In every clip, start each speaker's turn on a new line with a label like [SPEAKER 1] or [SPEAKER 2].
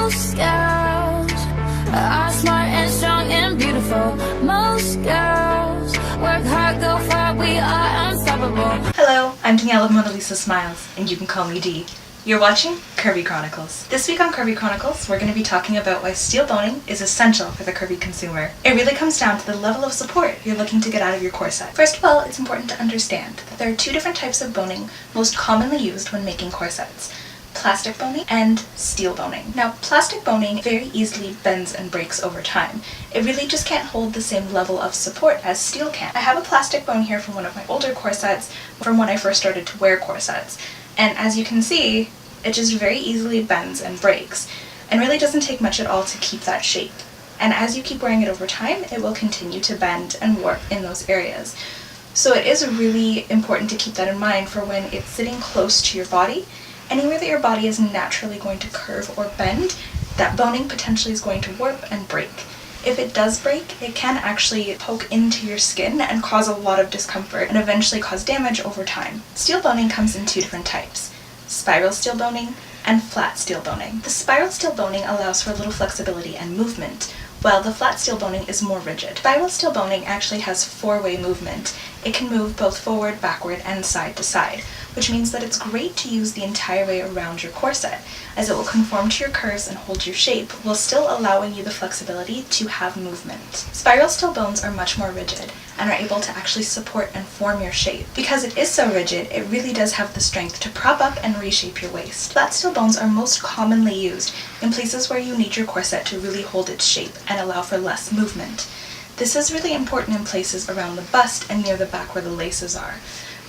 [SPEAKER 1] Most girls are smart and strong and beautiful. Most girls work hard, go far, we are unstoppable.
[SPEAKER 2] Hello, I'm Danielle of Mona Lisa Smiles, and you can call me Dee. You're watching Curvy Chronicles. This week on Curvy Chronicles, we're going to be talking about why steel boning is essential for the curvy consumer. It really comes down to the level of support you're looking to get out of your corset. First of all, it's important to understand that there are two different types of boning most commonly used when making corsets: plastic boning and steel boning. Now, plastic boning very easily bends and breaks over time. It really just can't hold the same level of support as steel can. I have a plastic bone here from one of my older corsets from when I first started to wear corsets. And as you can see, it just very easily bends and breaks, and really doesn't take much at all to keep that shape. And as you keep wearing it over time, it will continue to bend and warp in those areas. So it is really important to keep that in mind for when it's sitting close to your body. Anywhere that your body is naturally going to curve or bend, that boning potentially is going to warp and break. If it does break, it can actually poke into your skin and cause a lot of discomfort and eventually cause damage over time. Steel boning comes in two different types: spiral steel boning and flat steel boning. The spiral steel boning allows for a little flexibility and movement, while the flat steel boning is more rigid. Spiral steel boning actually has four-way movement. It can move both forward, backward, and side to side, which means that it's great to use the entire way around your corset, as it will conform to your curves and hold your shape, while still allowing you the flexibility to have movement. Spiral steel bones are much more rigid and are able to actually support and form your shape. Because it is so rigid, it really does have the strength to prop up and reshape your waist. Flat steel bones are most commonly used in places where you need your corset to really hold its shape and allow for less movement. This is really important in places around the bust and near the back where the laces are.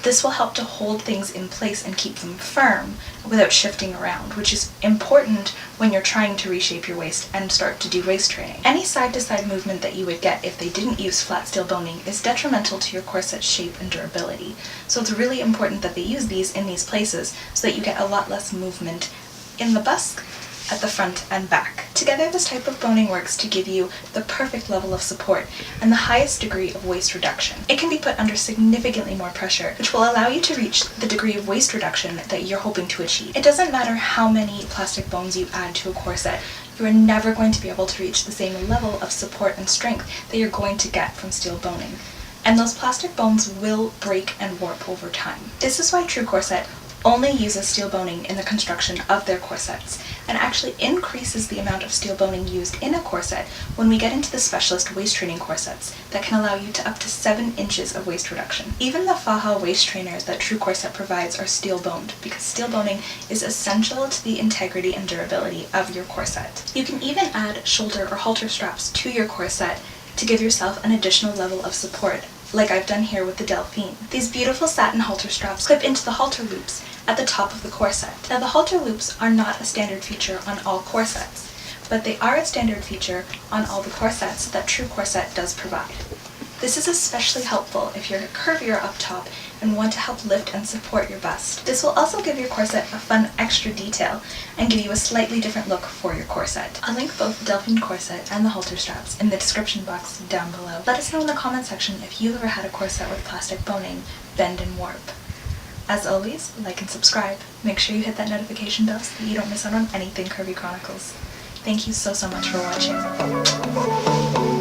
[SPEAKER 2] This will help to hold things in place and keep them firm without shifting around, which is important when you're trying to reshape your waist and start to do waist training. Any side-to-side movement that you would get if they didn't use flat steel boning is detrimental to your corset shape and durability. So it's really important that they use these in these places so that you get a lot less movement in the bust, at the front and back. Together, this type of boning works to give you the perfect level of support and the highest degree of waist reduction. It can be put under significantly more pressure, which will allow you to reach the degree of waist reduction that you're hoping to achieve. It doesn't matter how many plastic bones you add to a corset, you are never going to be able to reach the same level of support and strength that you're going to get from steel boning. And those plastic bones will break and warp over time. This is why TrueCorset only uses steel boning in the construction of their corsets, and actually increases the amount of steel boning used in a corset when we get into the specialist waist training corsets that can allow you to up to 7 inches of waist reduction. Even the faja waist trainers that TrueCorset provides are steel boned, because steel boning is essential to the integrity and durability of your corset. You can even add shoulder or halter straps to your corset to give yourself an additional level of support, like I've done here with the Delphine. These beautiful satin halter straps clip into the halter loops at the top of the corset. Now, the halter loops are not a standard feature on all corsets, but they are a standard feature on all the corsets that TrueCorset does provide. This is especially helpful if you're curvier up top and want to help lift and support your bust. This will also give your corset a fun extra detail and give you a slightly different look for your corset. I'll link both the Delphine Corset and the halter straps in the description box down below. Let us know in the comment section if you've ever had a corset with plastic boning bend and warp. As always, like and subscribe. Make sure you hit that notification bell so that you don't miss out on anything Curvy Chronicles. Thank you so much for watching.